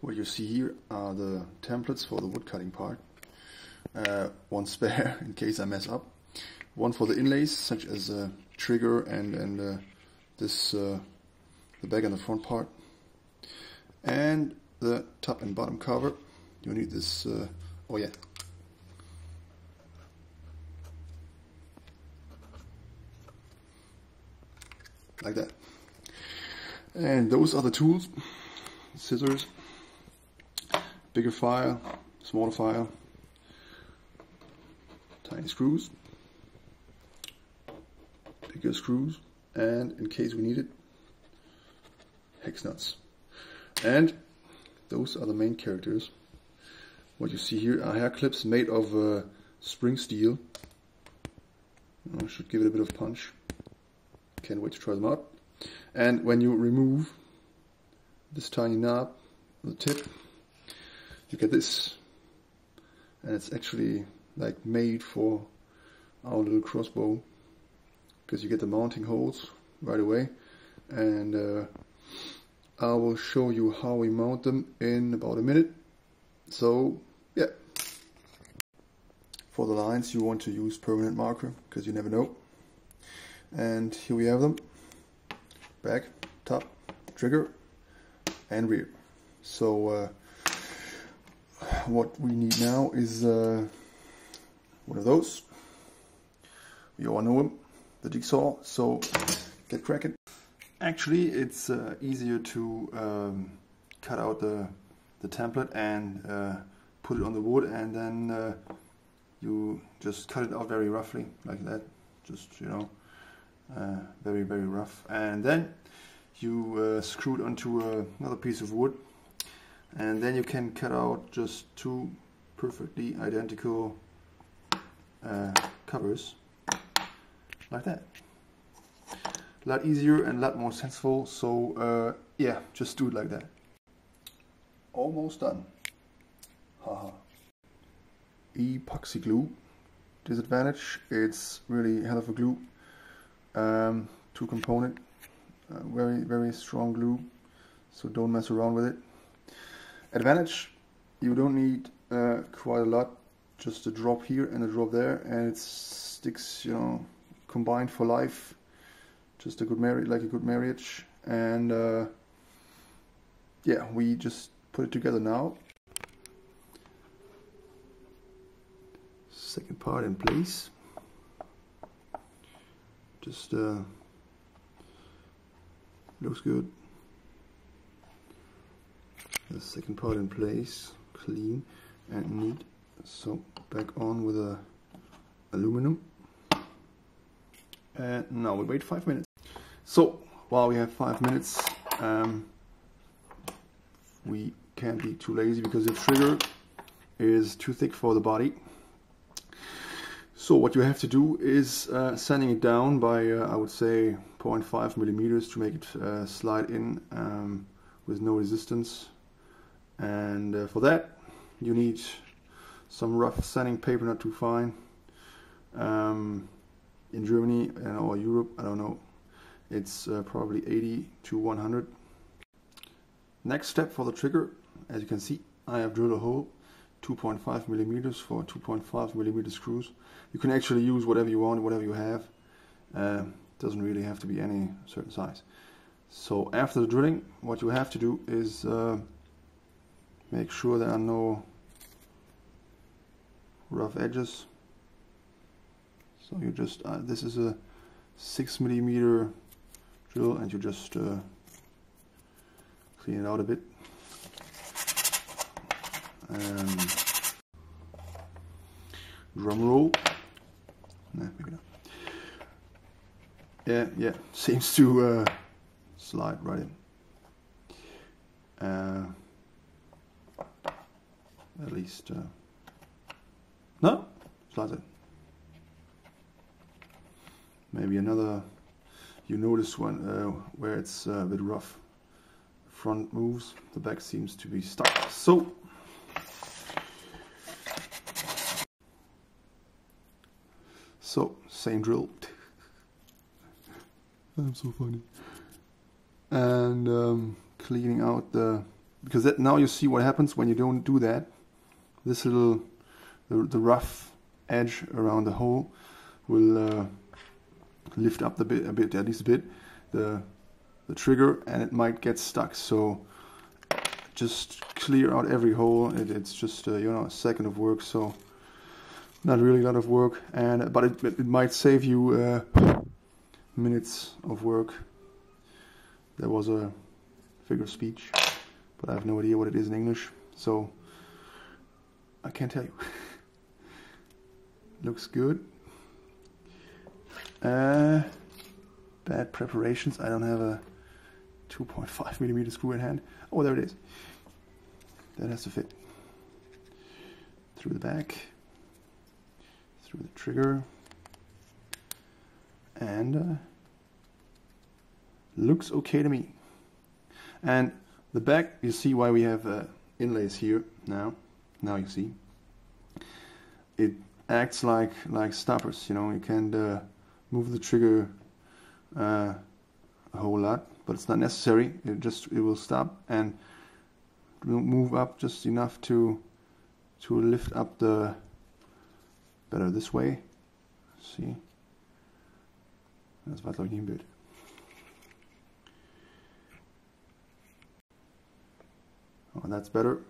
What you see here are the templates for the wood cutting part. One spare in case I mess up. One for the inlays, such as a trigger and this the back and the front part. And the top and bottom cover. You need this. Oh yeah. Like that. And those are the tools. Scissors, bigger file, smaller file, tiny screws, bigger screws, and in case we need it, hex nuts. And those are the main characters. What you see here are hair clips made of spring steel. Should give it a bit of punch. Can't wait to try them out. And when you remove this tiny knob, the tip, you get this. And it's actually like made for our little crossbow, because you get the mounting holes right away. And I will show you how we mount them in about a minute. So yeah. For the lines you want to use permanent marker, because you never know. And here we have them. Back, top, trigger, and rear. So what we need now is one of those. We all know them, the jigsaw, so get cracking. Actually, it's easier to cut out the template and put it on the wood, and then you just cut it out very roughly, like that. Just, you know, very, very rough. And then you screw it onto another piece of wood, and then you can cut out just two perfectly identical covers, like that. A lot easier and a lot more sensible, so yeah, just do it like that. Almost done. Haha. Epoxy glue. Disadvantage, it's really hell of a glue. Two component, very, very strong glue, so don't mess around with it. Advantage, you don't need quite a lot, just a drop here and a drop there, and it sticks, you know, combined for life. Just a good like a good marriage. And yeah, we just put it together now. Second part in place. Just looks good. The second part in place, clean and neat. So back on with the aluminum. And now we wait 5 minutes. So while we have 5 minutes, we can't be too lazy because the trigger is too thick for the body. So what you have to do is sanding it down by I would say 0.5 millimeters to make it slide in with no resistance. And for that you need some rough sanding paper, not too fine. In Germany or Europe, I don't know, it's probably 80 to 100. Next step for the trigger, as you can see, I have drilled a hole 2.5 millimeters for 2.5 millimeter screws. You can actually use whatever you want, whatever you have. Doesn't really have to be any certain size. So after the drilling, what you have to do is make sure there are no rough edges. So you just, this is a 6 millimeter drill, and you just clean it out a bit. And drum roll. Nah, maybe not. Yeah, seems to slide right in. At least, no, slides in. Maybe another, you notice one where it's a bit rough. The front moves, the back seems to be stuck. So same drill. I'm so funny. And cleaning out the because now you see what happens when you don't do that. This little, the rough edge around the hole will lift up a bit, at least a bit, the trigger, and it might get stuck. So just clear out every hole. It's just you know, a second of work, so not really a lot of work, and but it might save you minutes of work. There was a figure of speech, but I have no idea what it is in English, so I can't tell you. Looks good. Bad preparations. I don't have a 2.5mm screw in hand. Oh, there it is. That has to fit through the back, through the trigger, and looks okay to me. And the back, you see why we have inlays here now. Now you see. It acts like stoppers. You know, you can move the trigger a whole lot, but it's not necessary. It will stop and will move up just enough to lift up the better this way. See, das war glaube ich nicht im Bild. Oh, that's better.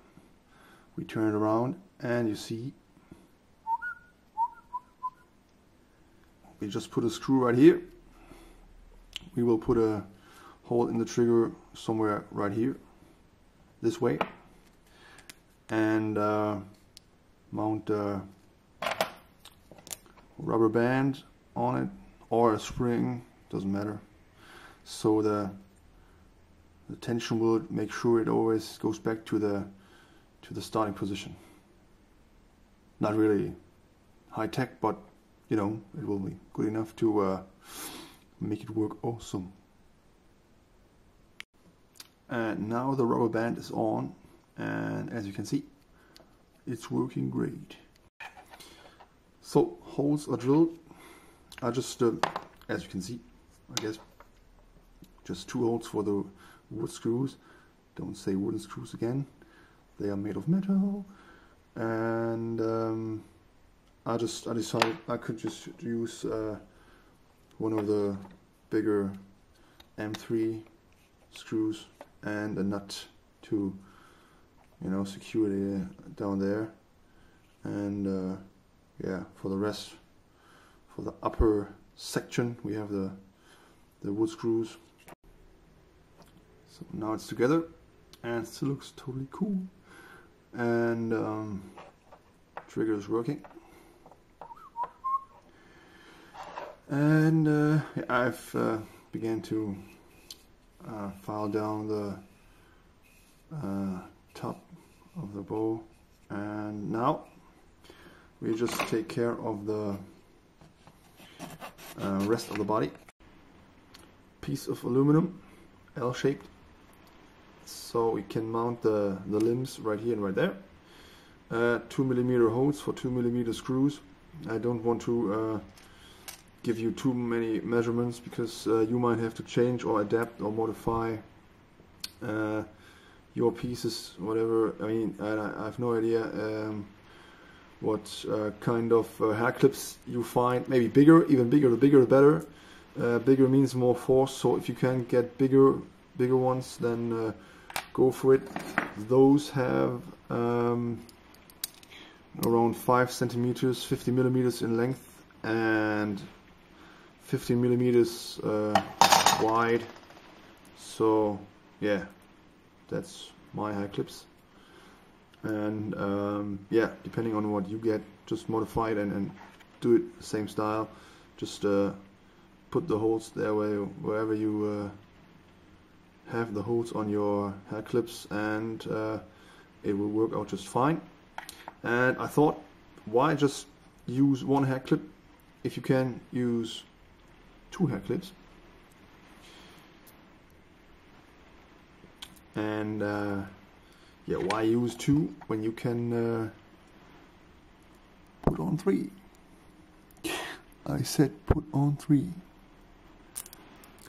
We turn it around and you see we just put a screw right here. We will put a hole in the trigger somewhere right here, this way, and mount a rubber band on it or a spring, doesn't matter. So the tension will make sure it always goes back to the starting position. Not really high tech, but you know, it will be good enough to make it work awesome. And now the rubber band is on, and as you can see, it's working great. So holes are drilled. I just, as you can see, I guess, just 2 holes for the wood screws. Don't say wooden screws again. They are made of metal, and I decided I could just use one of the bigger M3 screws and a nut to, you know, secure it down there. And yeah, for the rest, for the upper section, we have the wood screws. So now it's together, and it still looks totally cool. And trigger is working. And I've began to file down the top of the bow, and now we just take care of the rest of the body. Piece of aluminum, L-shaped, so we can mount the limbs right here and right there. 2mm holes for 2mm screws. I don't want to give you too many measurements, because you might have to change or adapt or modify your pieces, whatever. I mean, I have no idea what kind of hair clips you find. Maybe bigger, even bigger. The bigger the better. Bigger means more force, so if you can get bigger ones, then go for it. Those have around 5 centimeters, 50 millimeters in length, and 15 millimeters wide. So yeah, that's my hair clips. And yeah, depending on what you get, just modify it and do it the same style. Just put the holes there wherever you have the holes on your hair clips, and it will work out just fine. And I thought, why just use one hair clip if you can use 2 hair clips? And yeah, why use 2 when you can put on 3? I said put on 3.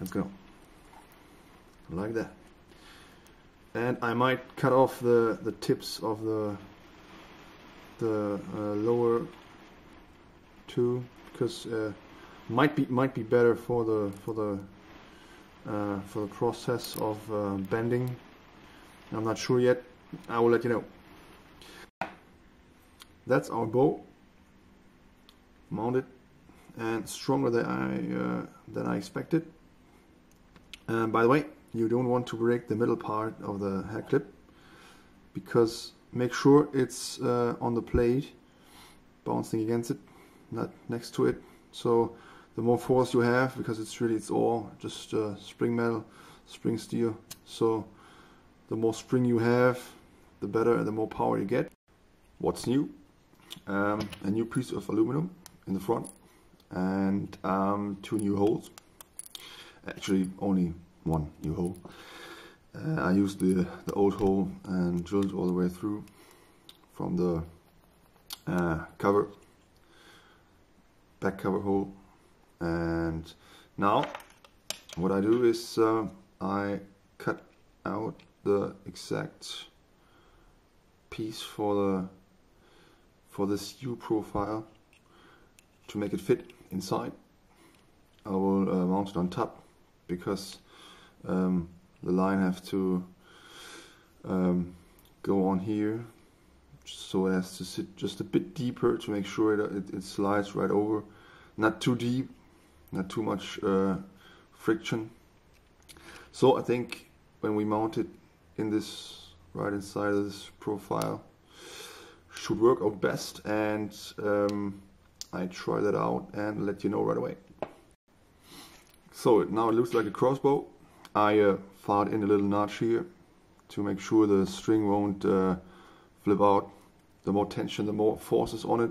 Let's go. Like that. And I might cut off the tips of the lower two, because might be better for the process of bending. I'm not sure yet. I will let you know. That's our bow, mounted and stronger than I expected. By the way, you don't want to break the middle part of the hair clip, because make sure it's on the plate, bouncing against it, not next to it. So the more force you have, because it's all just spring metal, spring steel. So the more spring you have, the better and the more power you get. What's new? A new piece of aluminum in the front, and 2 new holes. Actually, only 1 new hole. I used the old hole and drilled all the way through from the back cover hole. And now what I do is I cut out the exact piece for this U profile to make it fit inside. I will mount it on top, because the line have to go on here, so it has to sit just a bit deeper to make sure it slides right over. Not too deep, not too much friction. So I think when we mount it in this, right inside of this profile, should work out best. And I try that out and let you know right away. So now it looks like a crossbow. I filed in a little notch here to make sure the string won't flip out. The more tension, the more forces on it,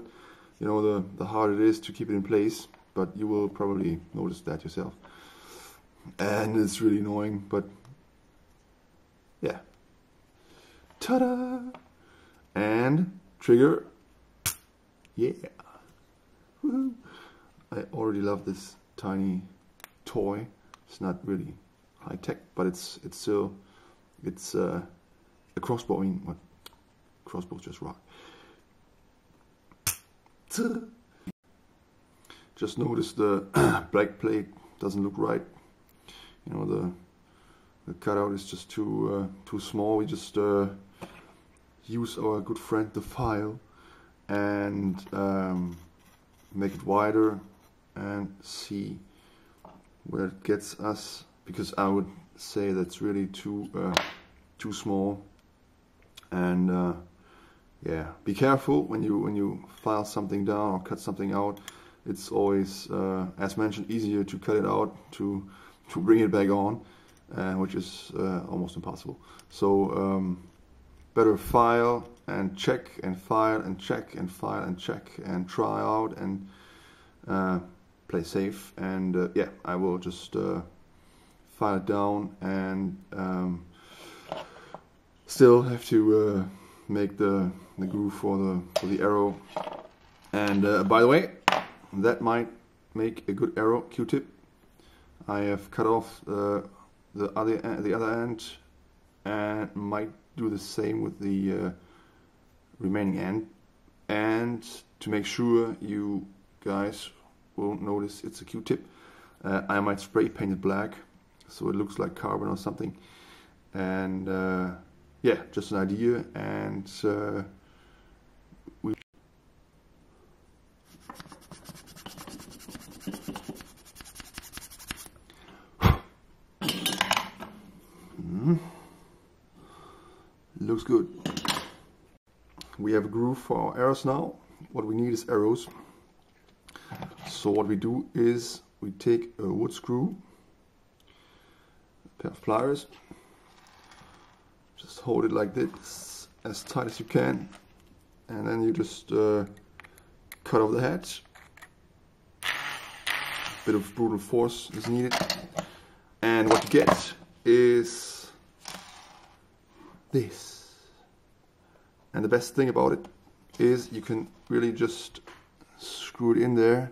you know, the harder it is to keep it in place. But you will probably notice that yourself. And it's really annoying, but yeah. Ta-da! And trigger. Yeah. Woohoo! I already love this tiny toy. It's not really high tech, but it's still a crossbow. I mean, what? Crossbows just rock. Just notice the backplate doesn't look right. You know, the cutout is just too small. We just use our good friend the file and make it wider and see where it gets us, because I would say that's really too small. And yeah, be careful when you file something down or cut something out. It's always, as mentioned, easier to cut it out to bring it back on, which is almost impossible. So better file and check and file and check and file and check and try out and play safe. And yeah, I will just file it down, and still have to make the groove for the arrow. And by the way, that might make a good arrow, Q-tip. I have cut off the other end, and might do the same with the remaining end. And to make sure you guys won't notice it's a Q-tip, I might spray paint it black so it looks like carbon or something. And yeah, just an idea. And looks good. We have a groove for our arrows now. What we need is arrows. So what we do is we take a wood screw, a pair of pliers, just hold it like this as tight as you can, and then you just cut off the head. A bit of brutal force is needed, and what you get is this. And the best thing about it is you can really just screw it in there.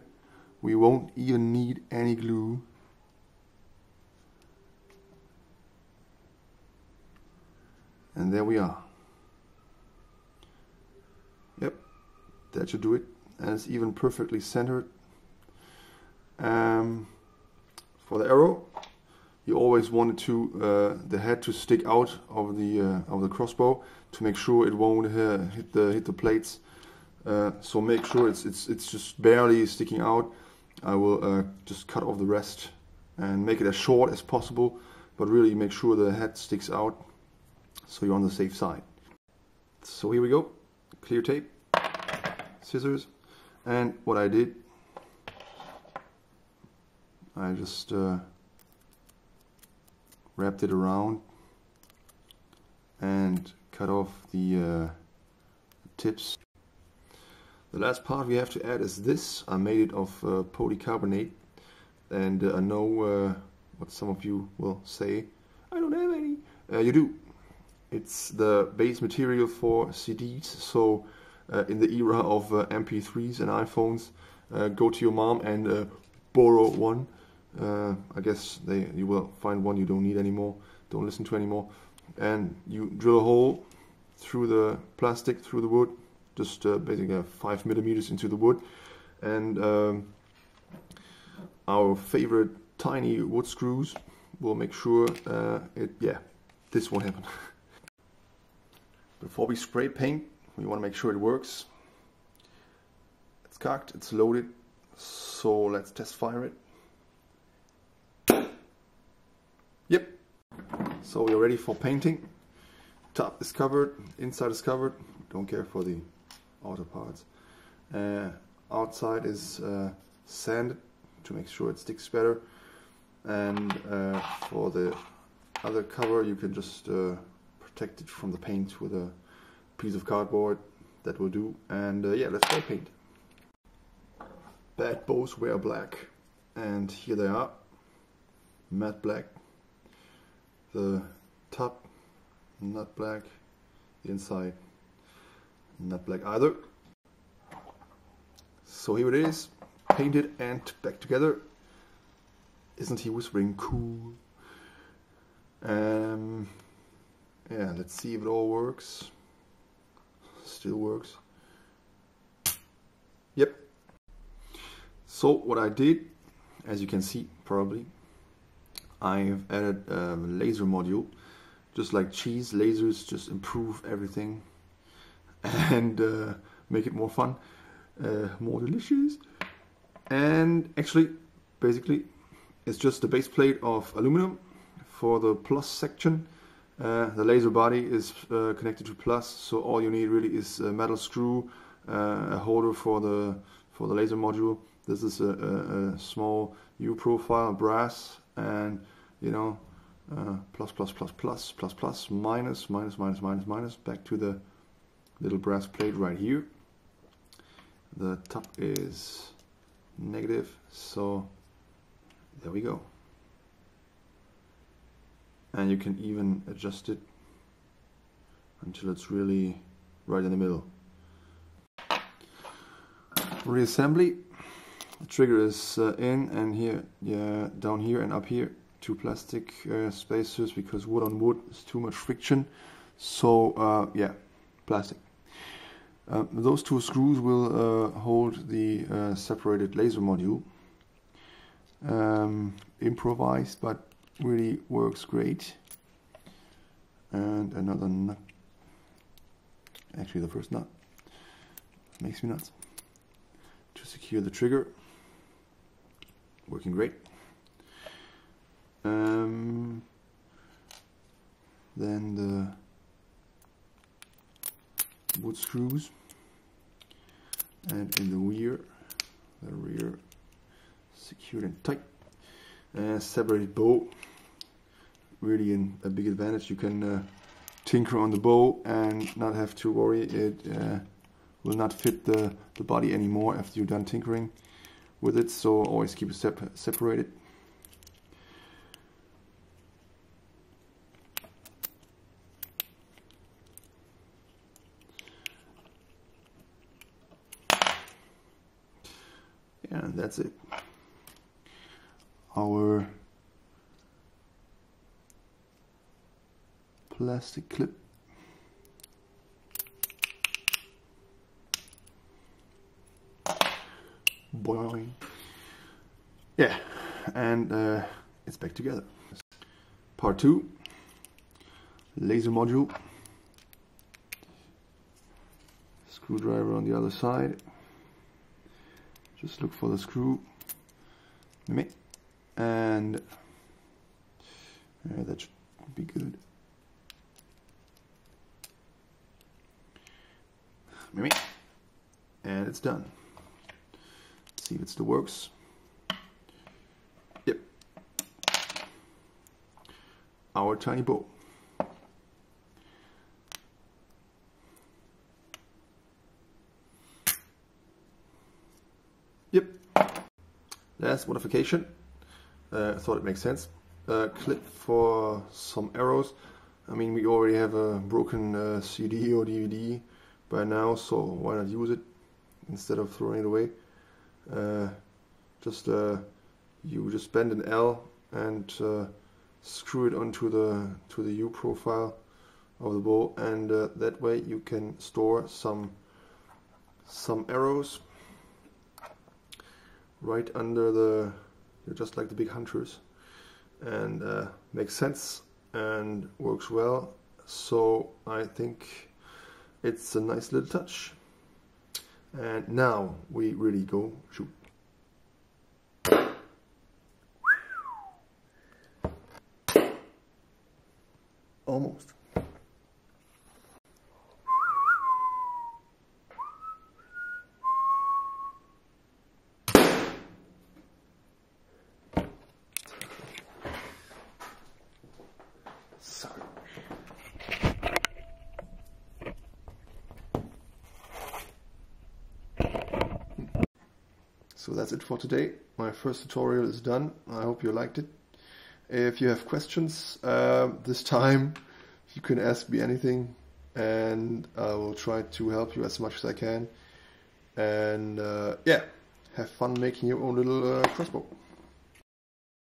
We won't even need any glue. And there we are. Yep, that should do it. And it's even perfectly centered. For the arrow, you always wanted to the head to stick out of the crossbow to make sure it won't hit the plates. So make sure it's just barely sticking out. I will just cut off the rest and make it as short as possible, but really make sure the head sticks out so you're on the safe side. So here we go, clear tape, scissors, and what I did, I just wrapped it around and cut off the tips. The last part we have to add is this. I made it of polycarbonate, and I know what some of you will say, I don't have any. You do. It's the base material for CDs, so in the era of MP3s and iPhones, go to your mom and borrow one. I guess you will find one you don't need anymore, don't listen to anymore, and you drill a hole through the plastic, through the wood, just basically 5 millimeters into the wood, and our favorite tiny wood screws will make sure this won't happen. Before we spray paint, we want to make sure it works. It's cocked, it's loaded, so let's test fire it. Yep, so we're ready for painting. Top is covered, inside is covered, don't care for the outer parts. Outside is sanded to make sure it sticks better, and for the other cover you can just protect it from the paint with a piece of cardboard. That will do, and yeah, let's spray paint. Bad bows wear black, and here they are, matte black. The top not black, the inside not black either. So here it is, painted and back together. Isn't he whispering cool? Yeah, let's see if it all works. Still works. Yep. So what I did, as you can see probably, I have added a laser module. Just like cheese, lasers just improve everything and make it more fun, more delicious. And actually, basically, it's just a base plate of aluminum for the plus section. The laser body is connected to plus, so all you need really is a metal screw, a holder for the laser module. This is a small U profile brass, and you know, plus plus plus plus plus plus minus minus minus minus minus back to the little brass plate right here. The top is negative, so there we go. And you can even adjust it until it's really right in the middle. Reassembly. The trigger is in, and here, yeah, down here and up here, two plastic spacers, because wood on wood is too much friction. So yeah, plastic. Those two screws will hold the separated laser module. Improvised, but really works great. And another nut. Actually, the first nut makes me nuts. To secure the trigger. Working great. Then the wood screws, and in the rear secured and tight. Separated bow, really a big advantage. You can tinker on the bow and not have to worry it will not fit the body anymore after you're done tinkering with it, so always keep it separated. And that's it. Our plastic clip Boing. Yeah, and it's back together. Part 2, laser module. Screwdriver on the other side. Just look for the screw. And that should be good. And it's done. Let's see if it still works. Yep. Our tiny bow. Yep. Last modification. I thought it makes sense. Clip for some arrows. I mean, we already have a broken CD or DVD by now, so why not use it instead of throwing it away? You just bend an L and screw it onto the U profile of the bow, and that way you can store some arrows right under the, just like the big hunters, and makes sense and works well. So I think it's a nice little touch. And now we really go shoot. Almost. Sorry. So that's it for today. My first tutorial is done. I hope you liked it. If you have questions this time, you can ask me anything, and I will try to help you as much as I can. And yeah, have fun making your own little crossbow.